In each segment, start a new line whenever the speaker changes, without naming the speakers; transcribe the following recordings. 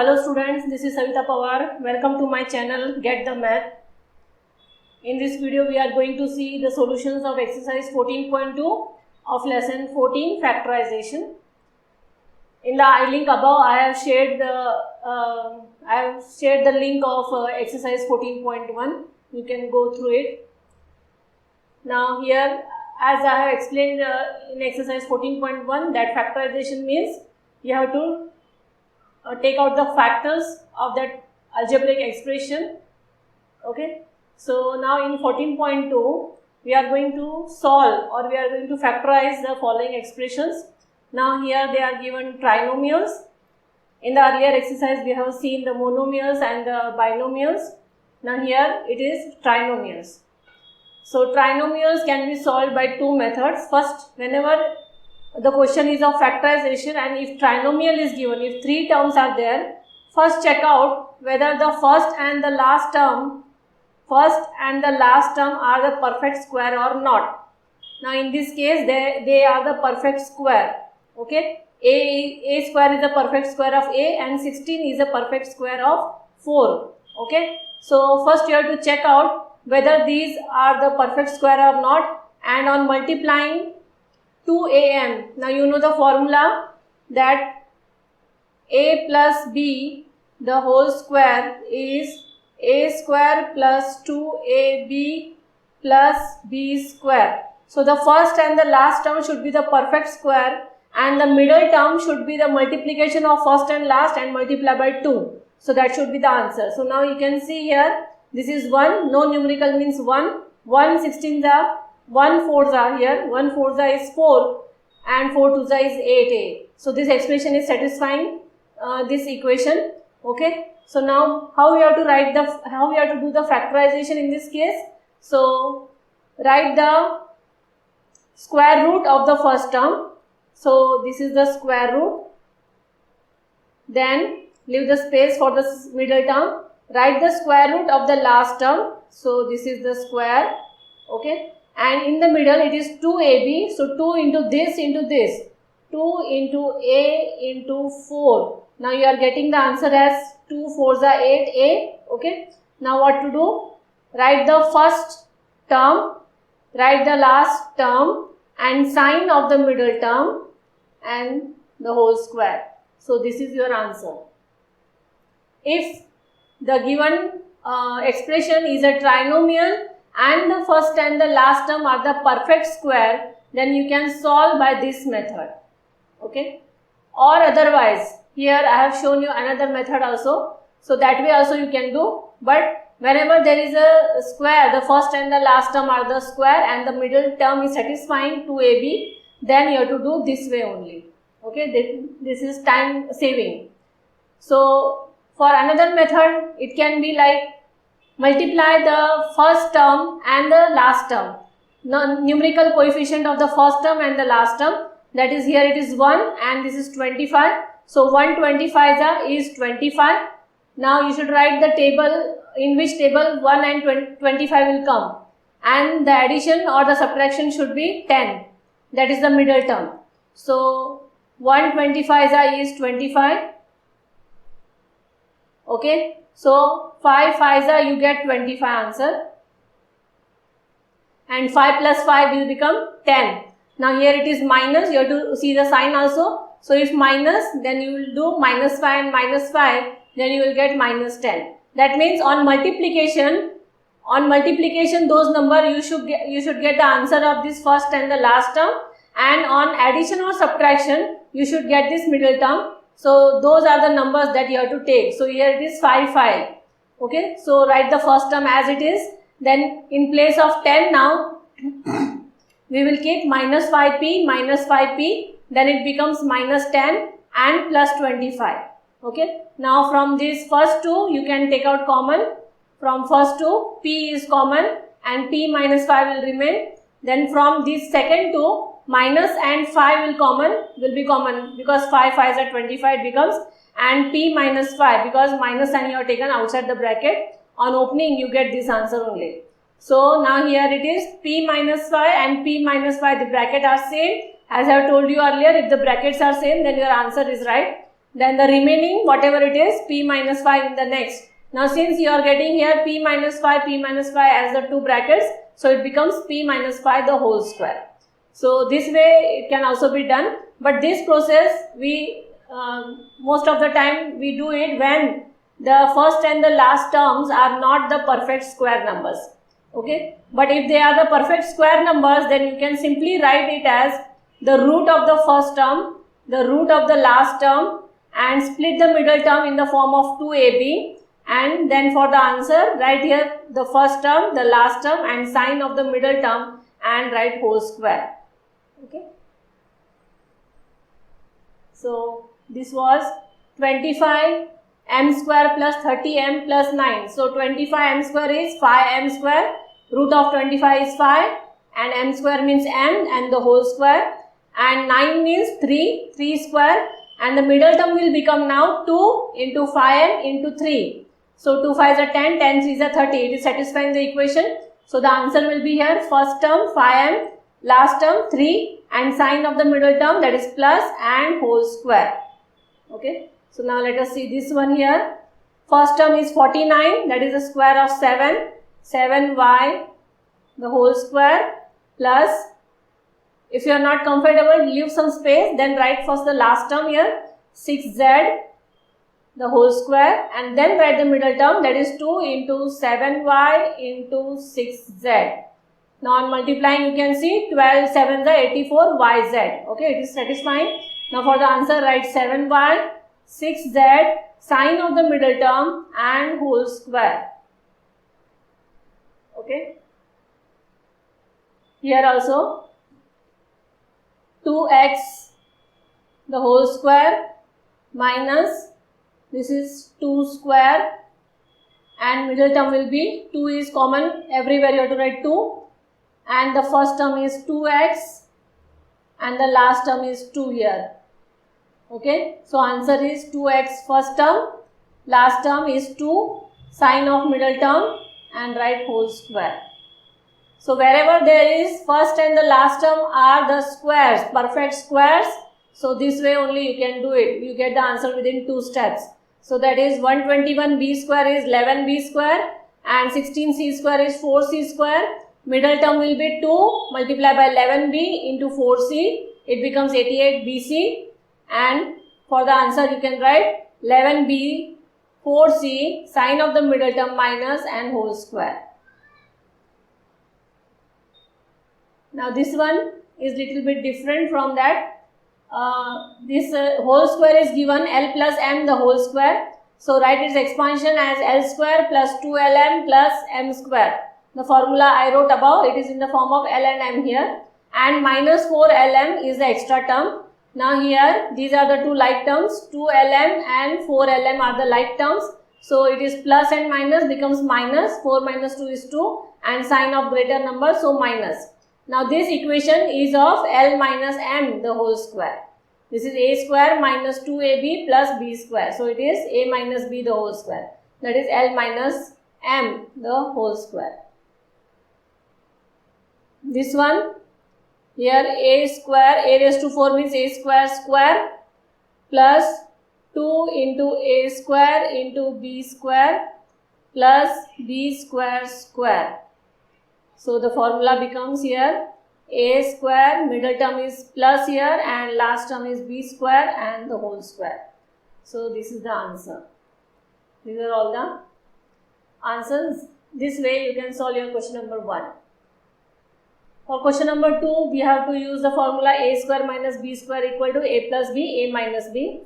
Hello students, this is Savita Pawar. Welcome to my channel Get the Math. In this video we are going to see the solutions of exercise 14.2 of lesson 14 factorization. In the link above I have shared the link of exercise 14.1. You can go through it. Now here, as I have explained in exercise 14.1, that factorization means you have to take out the factors of that algebraic expression. Okay, so now in 14.2 we are going to solve, or we are going to factorize the following expressions. Now here they are given trinomials. In the earlier exercise we have seen the monomials and the binomials. Now here it is trinomials. So trinomials can be solved by two methods. First, whenever the question is of factorization and if trinomial is given, if three terms are there, first check out whether the first and the last term are the perfect square or not. Now in this case they are the perfect square. Okay, a square is the perfect square of a and 16 is a perfect square of 4. Okay, so first you have to check out whether these are the perfect square or not, and on multiplying 2am, now you know the formula that a plus b the whole square is a square plus 2ab plus b square. So the first and the last term should be the perfect square and the middle term should be the multiplication of first and last and multiply by 2. So that should be the answer. So now you can see here, this is 1, no numerical means 1, 1 16s are 1 4s are here, 1 4s is 4 and 4 2s is 8a. So this expression is satisfying this equation. Okay, so now how we have to do the factorization in this case. So write the square root of the first term. So this is the square root. Then leave the space for the middle term. Write the square root of the last term. So this is the square. Okay, and in the middle it is 2ab. So 2 into this 2 into a into 4. Now you are getting the answer as 2 4s are 8a. Okay, now what to do? Write the first term, write the last term and sign of the middle term and the whole square. So this is your answer. If the given expression is a trinomial and the first and the last term are the perfect square, then you can solve by this method. Okay, or otherwise, here I have shown you another method also, so that way also you can do. But whenever there is a square, the first and the last term are the square and the middle term is satisfying 2ab, then you have to do this way only. Okay, this is time saving. So for another method, it can be like multiply the first term and the last term, numerical coefficient of the first term and the last term, that is here it is 1 and this is 25. So 125 is 25. Now you should write the table, in which table 1 and 25 will come, and the addition or the subtraction should be 10, that is the middle term. So 125 is 25. Okay, so 5 5s you get 25 answer, and 5 plus 5 will become 10. Now here it is minus, you have to see the sign also. So if minus, then you will do minus 5 and minus 5, then you will get minus 10. That means on multiplication those number you should get the answer of this first and the last term, and on addition or subtraction you should get this middle term. So those are the numbers that you have to take. So here it is 5 5. Okay, so write the first term as it is. Then in place of 10 now we will keep minus 5p, then it becomes minus 10 and plus 25. Okay, now from these first two you can take out common. From first two, p is common and p minus 5 will remain. Then from these second two, minus and 5 will be common, because 5 5s are 25 it becomes, and p minus 5, because minus sign you have taken outside the bracket, on opening you get this answer only. So now here it is p minus 5 and p minus 5, the bracket are same. As I have told you earlier, if the brackets are same then your answer is right. then the remaining whatever it is p minus 5 in the next. Now since you are getting here p minus 5 as the two brackets, so it becomes p minus 5 the whole square. So this way it can also be done, but this process we most of the time we do it when the first and the last terms are not the perfect square numbers. Okay, but if they are the perfect square numbers, then you can simply write it as the root of the first term, the root of the last term, and split the middle term in the form of 2ab, and then for the answer write here the first term, the last term, and sign of the middle term and write whole square. Okay, so this was 25 m square plus 30m plus 9. So 25 m square is 5m square, root of 25 is 5, and m square means m and the whole square, and 9 means 3 square, and the middle term will become now 2 into 5m into 3. So 2 5s are 10, 10 3s are 30. It is satisfying the equation. So the answer will be here first term 5m, last term 3, and sign of the middle term, that is plus and whole square. Okay. So now let us see this one here. First term is 49, that is the square of 7, 7y the whole square, plus, if you are not comfortable, leave some space, then write first the last term here, 6z the whole square, and then write the middle term, that is 2 into 7y into 6z. Now on multiplying you can see 12 7s are 84 yz. Okay, it is satisfying. Now for the answer write 7y, 6z, sign of the middle term and whole square. Okay. Here also 2x the whole square minus, this is 2 square, and middle term will be 2 is common, everywhere you have to write 2, and the first term is 2x and the last term is 2 here. Okay, so answer is 2x first term, last term is 2, sign of middle term and write whole square. So wherever there is first and the last term are the squares, perfect squares, so this way only you can do it. You get the answer within 2 steps. So that is 121b square is 11b square and 16c square is 4c square. Middle term will be 2 multiplied by 11b into 4c. It becomes 88bc, and for the answer you can write 11b 4c, sign of the middle term minus and whole square. Now this one is little bit different from that. This whole square is given L plus m the whole square. So write its expansion as L square plus 2lm plus m square. The formula I wrote above, it is in the form of L and m here, and minus 4lm is the extra term. Now here these are the two like terms, 2lm and 4lm are the like terms. So it is plus and minus becomes minus, 4 minus 2 is 2, and sign of greater number, so minus. Now this equation is of L minus m the whole square. This is a square minus 2ab plus b square. So it is a minus b the whole square. That is L minus m the whole square. This one here a square, a raised to 4 means a square square plus 2 into a square into b square plus b square square. So the formula becomes here a square, middle term is plus here and last term is b square and the whole square. So this is the answer. These are all the answers. This way you can solve your question number 1. For question number 2, we have to use the formula a square minus b square equal to a plus b, a minus b.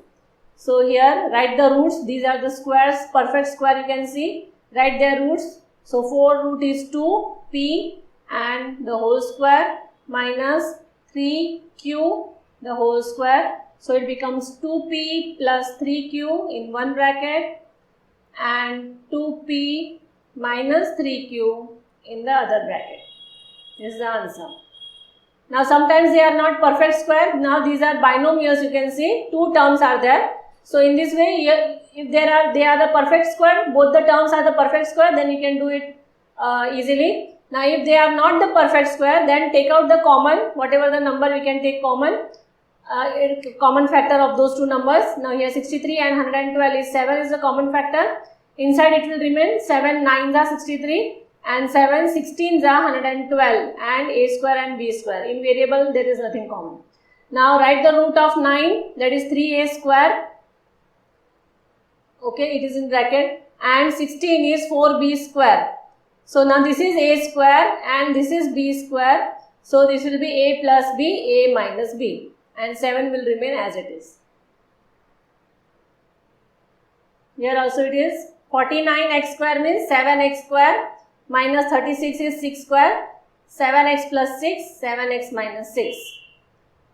So here write the roots. These are the squares, perfect square you can see. Write their roots. So 4 root is 2p and the whole square minus 3q the whole square. So it becomes 2p plus 3q in one bracket and 2p minus 3q in the other bracket. This is the answer. Now sometimes they are not perfect square. Now these are binomials, you can see 2 terms are there. So in this way, if they are the perfect square, both the terms are the perfect square, then you can do it easily. Now if they are not the perfect square, then take out the common, whatever the number we can take common. common factor of those two numbers. Now here 63 and 112 is 7 is the common factor. Inside it will remain 7 9s are 63 and 7 16s are 112 and a square and b square. In variable there is nothing common. Now write the root of 9, that is 3a square. Okay, it is in bracket, and 16 is 4b square. So now this is a square and this is b square. So this will be a plus b, a minus b, and 7 will remain as it is. Here also it is 49x square means 7x square minus 36 is 6 square, 7x plus 6, 7x minus 6.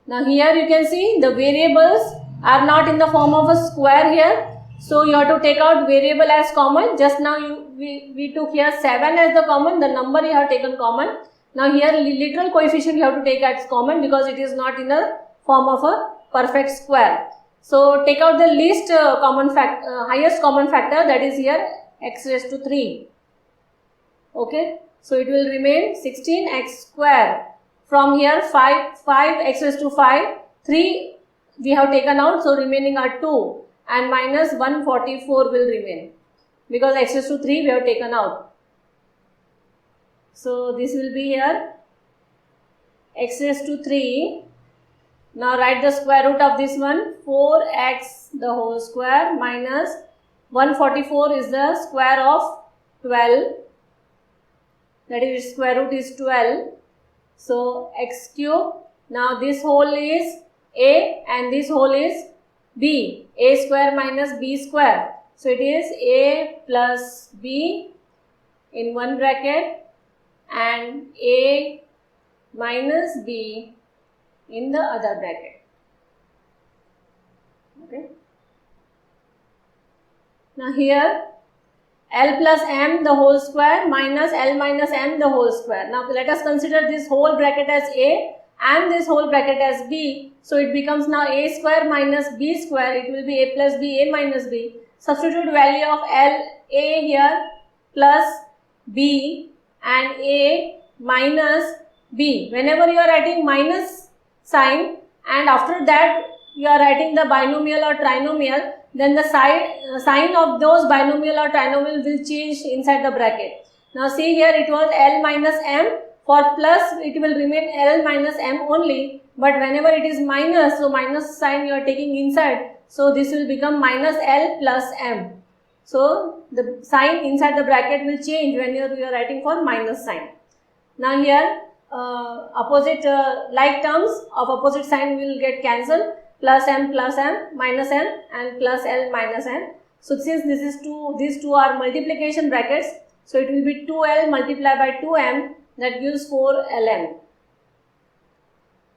Now here you can see the variables are not in the form of a square here. So you have to take out variable as common. Just now we took here 7 as the common, the number you have taken common. Now here literal coefficient you have to take as common because it is not in the form of a perfect square. So take out the least highest common factor, that is here x raised to 3. Okay, so it will remain 16x square. From here 5x raised to 5, 3 we have taken out, so remaining are 2 and minus 144 will remain because x raised to 3 we have taken out. So this will be here x raised to 3. Now write the square root of this one, 4x the whole square minus 144 is the square of 12, that is square root is 12. So x cube, now this whole is a and this whole is b, a square minus b square. So it is a plus b in one bracket and a minus b in the other bracket. Okay. Now here L plus m the whole square minus L minus m the whole square. Now let us consider this whole bracket as a and this whole bracket as b. So it becomes now a square minus b square. It will be a plus b, a minus b. Substitute value of L, a here plus b and a minus b. Whenever you are writing minus sign and after that you are writing the binomial or trinomial, then the sign of those binomial or trinomial will change inside the bracket. Now see here it was L minus m. For plus it will remain L minus m only, but whenever it is minus, so minus sign you are taking inside, so this will become minus L plus m. So the sign inside the bracket will change when you are writing for minus sign. Now here opposite like terms of opposite sign will get cancelled, plus m minus m and plus L minus m. So since this is these two are multiplication brackets, so it will be 2L multiplied by 2m, that gives 4lm.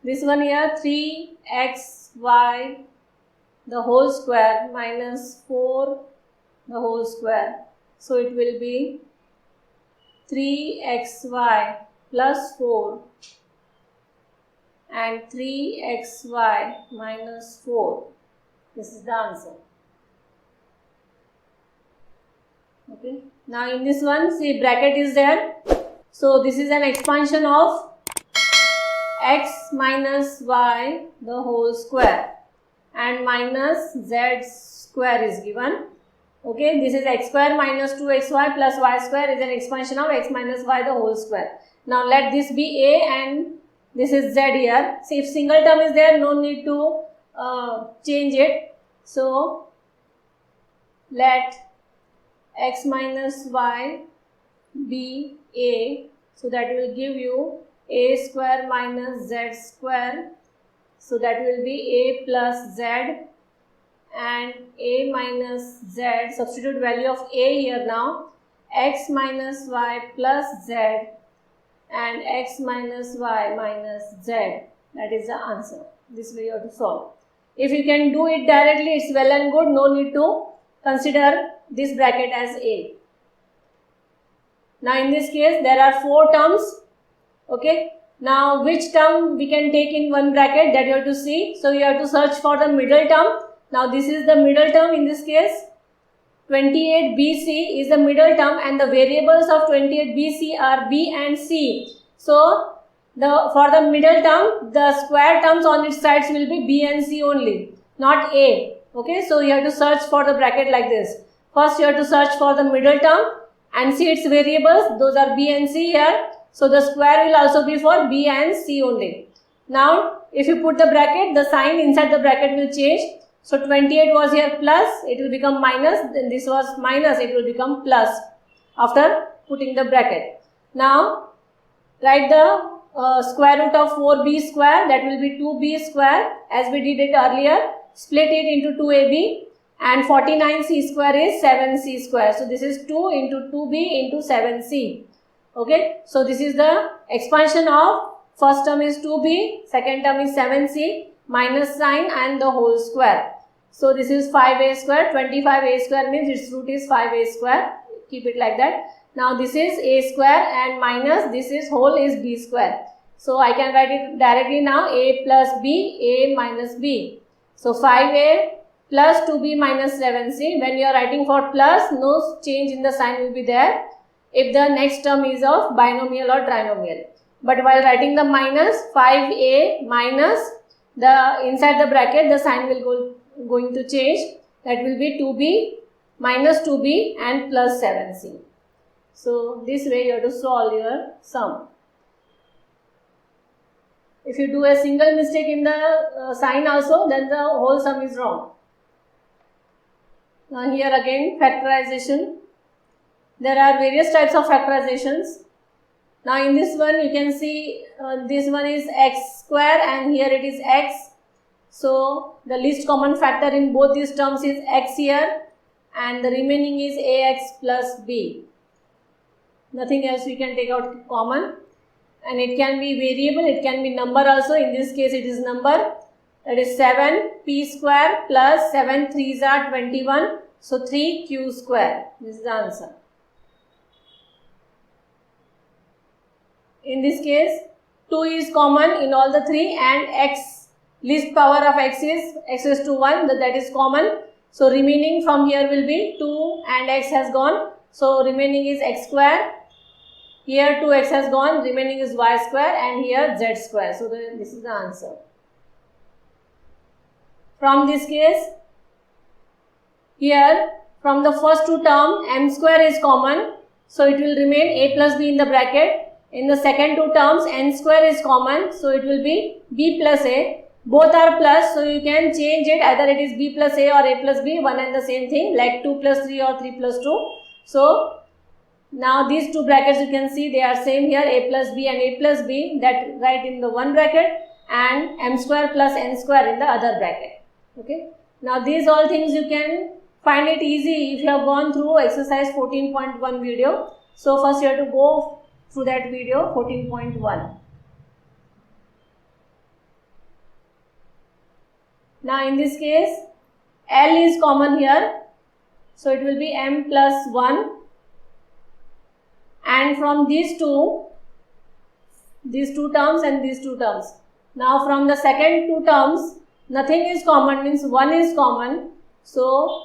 This one here 3xy the whole square minus 4 the whole square. So it will be 3xy plus 4 and 3xy minus 4. This is the answer. Okay. Now in this one, see bracket is there. So this is an expansion of x minus y the whole square and minus z square is given. Okay, this is x square minus 2xy plus y square is an expansion of x minus y the whole square. Now let this be a and this is z here. See, if single term is there, no need to change it. So let x minus y be a, so that will give you a square minus z square, so that will be a plus z and a minus z. Substitute value of a here now, x minus y plus z and x minus y minus z. That is the answer. This way you have to solve. If you can do it directly, it's well and good. No need to consider this bracket as a. Now in this case there are 4 terms. Okay. Now which term we can take in one bracket, that you have to see. So you have to search for the middle term. Now this is the middle term in this case. 28BC is the middle term and the variables of 28BC are B and C. So For the middle term, the square terms on its sides will be b and c only, not a. Okay, so you have to search for the bracket like this. First you have to search for the middle term and see its variables. Those are b and c here. So the square will also be for b and c only. Now if you put the bracket, the sign inside the bracket will change. So 28 was here plus, it will become minus, then this was minus, it will become plus after putting the bracket. Now write the square root of 4b square, that will be 2b square as we did it earlier. Split it into 2ab, and 49c square is 7c square. So this is 2 into 2b into 7c. Okay, so this is the expansion of first term is 2b, second term is 7c, minus sign and the whole square. So this is 5a square, 25a square means its root is 5a square. Keep it like that. Now this is a square and minus this is whole is b square. So I can write it directly now, a plus b, a minus b. So 5a plus 2b minus 7c. When you are writing for plus, no change in the sign will be there if the next term is of binomial or trinomial. But while writing the minus, 5a minus, the inside the bracket the sign will going to change. That will be 2b minus 2b and plus 7c. So this way you have to solve your sum. If you do a single mistake in the sign also, then the whole sum is wrong. Now here again factorization. There are various types of factorizations. Now in this one you can see this one is x square and here it is x. So the least common factor in both these terms is x here and the remaining is ax plus b. Nothing else we can take out common. And it can be variable, it can be number also. In this case it is number, that is 7p square plus 7 3s are 21, so 3q square. This is the answer. In this case 2 is common in all the three and x, least power of x is to 1, that is common. So remaining from here will be 2 and x has gone, so remaining is x square. Here 2x has gone, remaining is y square and here z square. So this is the answer. From this case, here from the first two term m square is common. So it will remain a plus b in the bracket. In the second two terms n square is common. So it will be b plus a. Both are plus, so you can change it. Either it is b plus a or a plus b, one and the same thing, like 2 plus 3 or 3 plus 2. So now these two brackets you can see they are same here, a plus b and a plus b, that write in the one bracket, and m square plus n square in the other bracket. Okay. Now these all things you can find it easy if you have gone through exercise 14.1 video. So first you have to go through that video 14.1. Now in this case L is common here, so it will be m plus 1. And from these two terms and these two terms. Now from the second two terms, nothing is common means 1 is common. So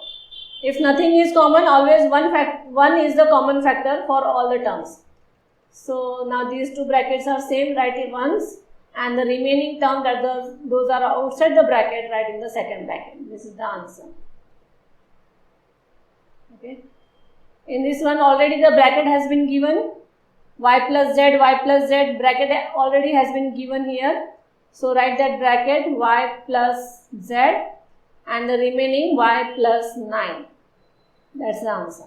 if nothing is common, always 1 is the common factor for all the terms. So now these two brackets are same, write it once, and the remaining term that those are outside the bracket, write in the second bracket. This is the answer. Okay. In this one already the bracket has been given, y plus z bracket already has been given here. So write that bracket y plus z and the remaining y plus 9. That's the answer.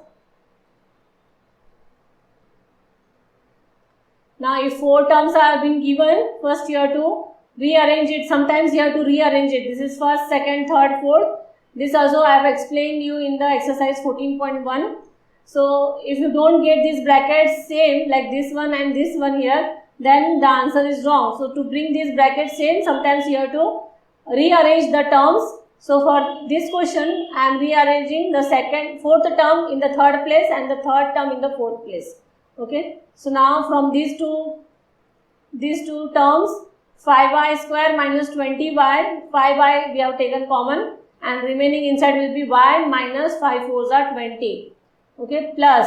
Now if 4 terms have been given, first you have to rearrange it. Sometimes you have to rearrange it. This is first, second, third, fourth. This also I have explained you in the exercise 14.1. So if you don't get these brackets same like this one and this one here, then the answer is wrong. So to bring these brackets same, sometimes you have to rearrange the terms. So for this question, I am rearranging the fourth term in the third place and the third term in the fourth place. Okay. So now from these two terms, 5y square minus 20y, 5y we have taken common and remaining inside will be y minus 5 4s are 20. Okay, plus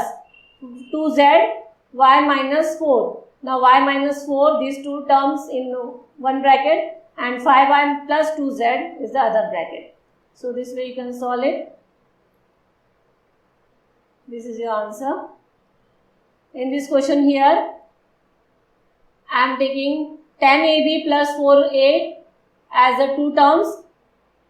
2z y minus 4. Now y minus 4, these two terms in one bracket, and 5y plus 2z is the other bracket. So this way you can solve it. This is your answer. In this question here, I am taking 10ab plus 4a as the two terms,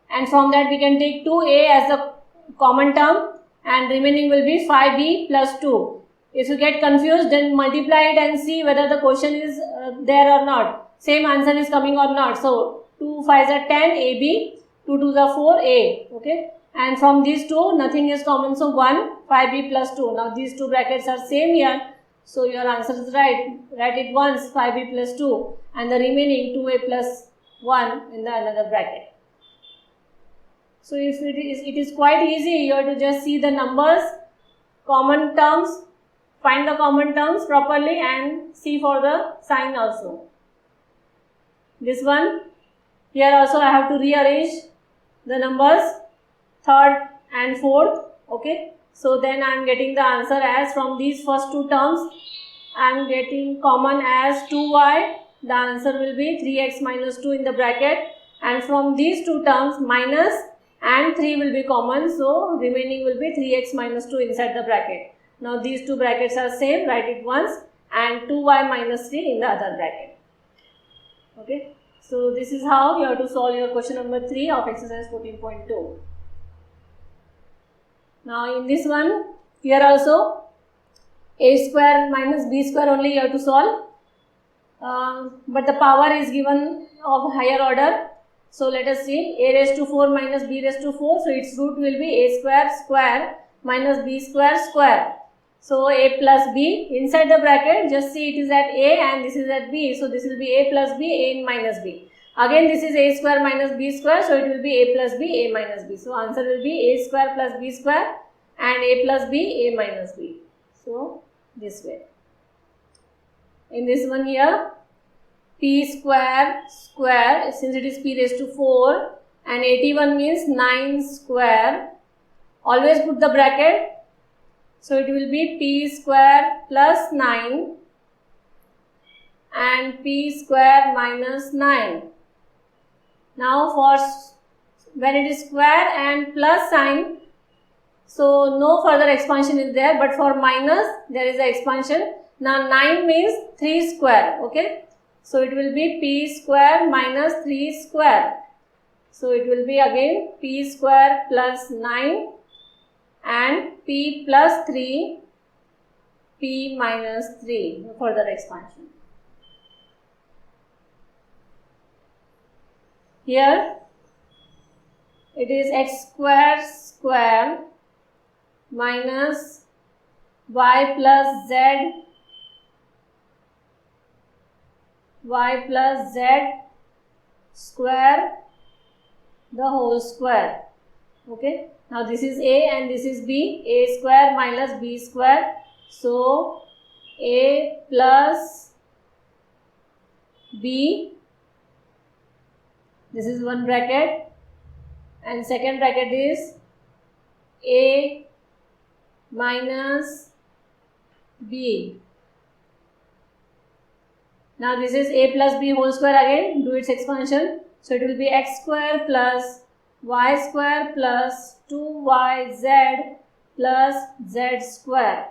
and from that we can take 2a as the common term, and remaining will be 5b plus 2. If you get confused, then multiply it and see whether the question is there or not. Same answer is coming or not. So 2 5s are 10 ab, 2 2s are 4 a. Okay, and from these two nothing is common, so 1 5b plus 2. Now these two brackets are same here, so your answer is right. Write it once, 5b plus 2, and the remaining 2a plus 1 in the another bracket. So if it is quite easy, you have to just see the numbers, common terms, find the common terms properly and see for the sign also. This one, here also I have to rearrange the numbers, third and fourth. Okay, so then I am getting the answer as from these first two terms, I am getting common as 2y. The answer will be 3x minus 2 in the bracket, and from these two terms minus and 3 will be common, so remaining will be 3x minus 2 inside the bracket. Now these two brackets are same, write it once, and 2y minus 3 in the other bracket. Okay, so this is how you have to solve your question number 3 of exercise 14.2. Now in this one, here also a square minus b square only you have to solve, but the power is given of higher order. So let us see, a raised to 4 minus b raised to 4, so its root will be a square square minus b square square. So a plus b inside the bracket, just see it is at a and this is at b, so this will be a plus b, a minus b. Again this is a square minus b square, so it will be a plus b, a minus b. So answer will be a square plus b square and a plus b, a minus b. So this way. In this one here, p square square, since it is p raised to 4 and 81 means 9 square, always put the bracket. So it will be p square plus 9 and p square minus 9. Now for when it is square and plus sign, so no further expansion is there, but for minus there is a expansion. Now 9 means 3 square. Okay, so it will be p square minus 3 square. So it will be again p square plus 9 and p plus 3, p minus 3, further expansion. Here it is x square square minus y plus z square the whole square. Okay, now this is a and this is b, a square minus b square, so a plus b, this is one bracket, and second bracket is a minus b. Now this is a plus b whole square, again do its expansion, so it will be x square plus y square plus 2yz plus z square.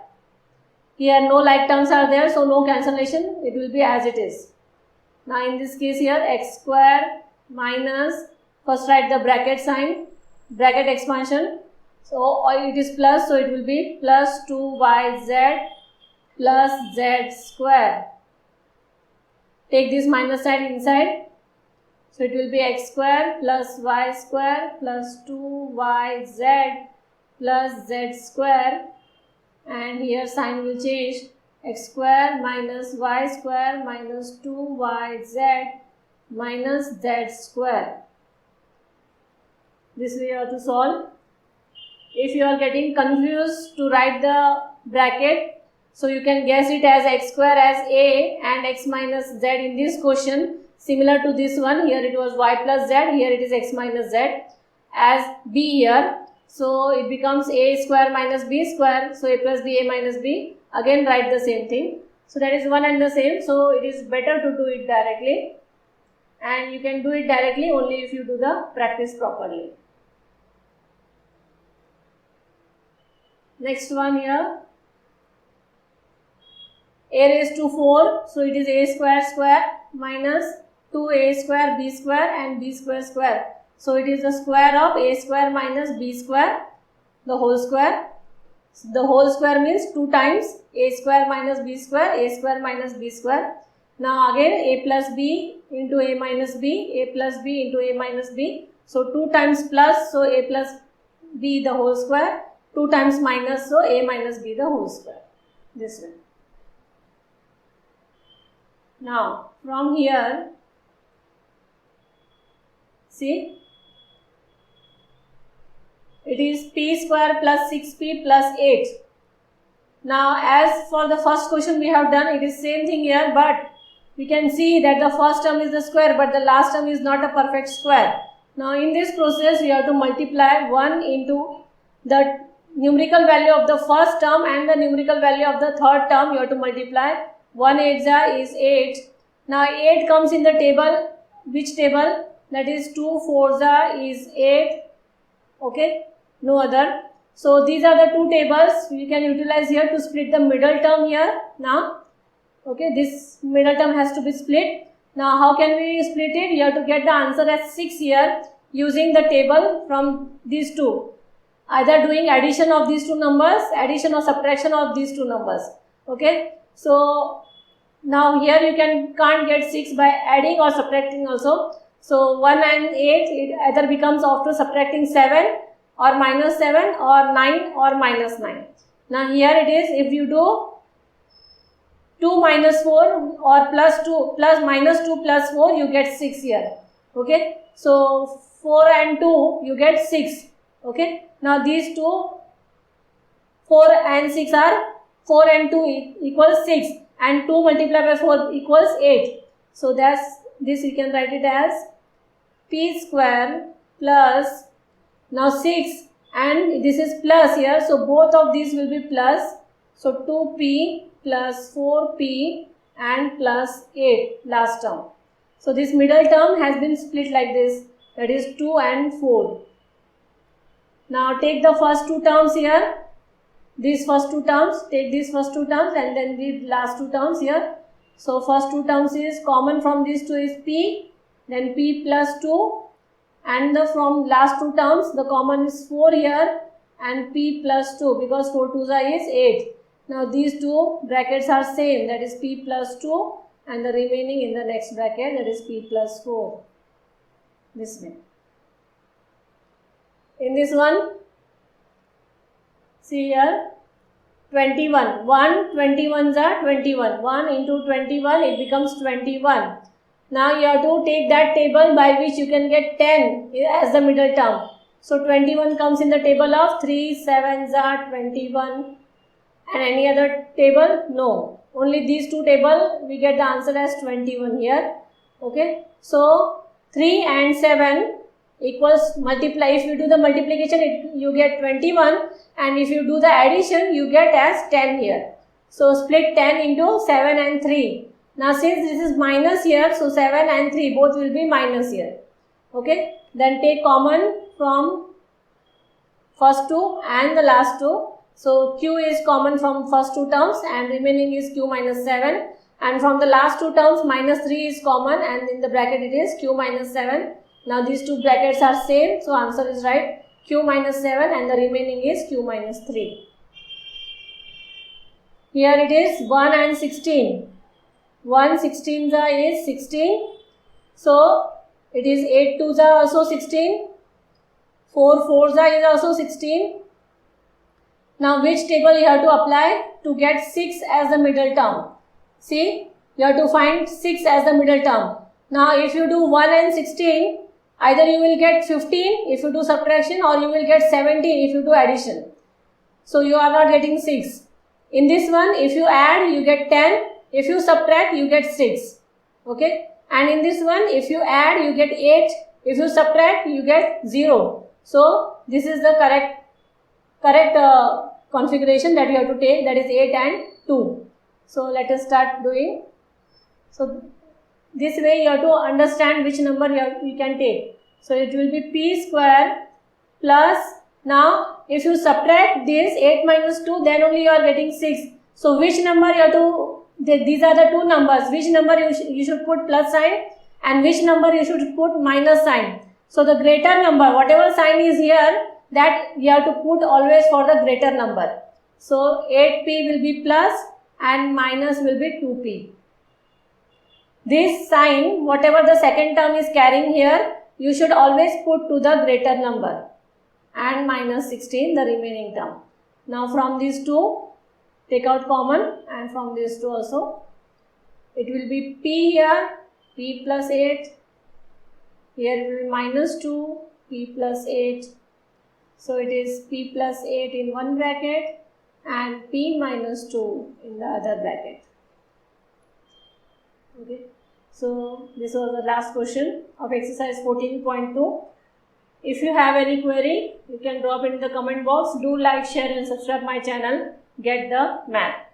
Here no like terms are there, so no cancellation, it will be as it is. Now in this case here x square minus, first write the bracket sign, bracket expansion, so it is plus, so it will be plus 2yz plus z square. Take this minus sign inside, so it will be x square plus y square plus 2yz plus z square, and here sign will change, x square minus y square minus 2yz minus z square. This way you have to solve. If you are getting confused to write the bracket, so you can guess it as x square as a and x minus z in this question. Similar to this one, here it was y plus z, here it is x minus z as b here. So it becomes a square minus b square, so a plus b, a minus b. Again write the same thing. So that is one and the same. So it is better to do it directly, and you can do it directly only if you do the practice properly. Next one here, a raised to 4, so it is a square minus 2a square b square and b square square. So it is the square of a square minus b square, the whole square. So the whole square means 2 times a square minus b square, a square minus b square. Now again a plus b into a minus b, a plus b into a minus b. So 2 times plus, so a plus b the whole square, 2 times minus, so a minus b the whole square. This way. Now from here, see, it is p square plus 6p plus 8. Now as for the first question we have done, it is same thing here, but we can see that the first term is the square but the last term is not a perfect square. Now in this process we have to multiply 1 into the numerical value of the first term and the numerical value of the third term. You have to multiply. 1 8 is 8. Now 8 comes in the table. Which table? That is 2 4 is 8. Okay, no other. So these are the two tables we can utilize here to split the middle term here. Now, okay, this middle term has to be split. Now how can we split it? You have to get the answer as 6 here using the table from these two. Either doing addition of these two numbers, addition or subtraction of these two numbers. Okay, so now here you can't get 6 by adding or subtracting also. So 1 and 8, it either becomes after subtracting 7 or minus 7 or 9 or minus 9. Now here it is, if you do 2 minus 4 or plus 2 plus minus 2 plus 4, you get 6 here. Okay, so 4 and 2 you get 6. Okay, now these two 4 and 6 are 4 and 2 equals 6 and 2 multiplied by 4 equals 8. So that's this, we can write it as p square plus, now 6 and this is plus here, so both of these will be plus. So 2p plus 4p and plus 8 last term. So this middle term has been split like this, that is 2 and 4. Now take the first two terms here, these first two terms, take these first two terms and then the last two terms here. So first two terms is common from these two is p, then p plus 2, and from last two terms the common is 4 here and p plus 2, because 4 2 is 8. Now these two brackets are same, that is p plus 2 and the remaining in the next bracket, that is p plus 4. This way. In this one, see here, 21. 1 21s are 21. 1 into 21, it becomes 21. Now you have to take that table by which you can get 10 as the middle term. So 21 comes in the table of 3 7s are 21. And any other table? No. Only these two tables, we get the answer as 21 here. Okay. So 3 and 7 equals multiply. If you do the multiplication, you get 21, and if you do the addition, you get as 10 here. So split 10 into 7 and 3. Now since this is minus here, so 7 and 3 both will be minus here. Okay. Then take common from first two and the last two. So q is common from first two terms and remaining is q minus 7, and from the last two terms minus 3 is common and in the bracket it is q minus 7. Now these two brackets are same, so answer is right, q minus 7 and the remaining is q minus 3. Here it is 1 and 16. 1 16 is 16. So it is 8 2s are also 16. 4 4s is also 16. Now which table you have to apply to get 6 as the middle term? See, you have to find 6 as the middle term. Now if you do 1 and 16, either you will get 15 if you do subtraction, or you will get 17 if you do addition. So you are not getting 6. In this one, if you add, you get 10. If you subtract, you get 6. Okay. And in this one, if you add, you get 8. If you subtract, you get 0. So this is the correct configuration that you have to take, that is 8 and 2. So let us start doing. So this way you have to understand which number you can take. So it will be p square plus, now if you subtract this 8 minus 2, then only you are getting 6. So which number you have to, these are the two numbers, which number you should put plus sign and which number you should put minus sign. So the greater number, whatever sign is here, that you have to put always for the greater number. So 8p will be plus and minus will be 2p. This sign, whatever the second term is carrying here, you should always put to the greater number, and minus 16 the remaining term. Now from these two, take out common, and from these two also, it will be p here, p plus 8, here it will be minus 2, p plus 8. So it is p plus 8 in one bracket and p minus 2 in the other bracket. Okay. So this was the last question of exercise 14.2. If you have any query, you can drop in the comment box. Do like, share and subscribe my channel. Get the math.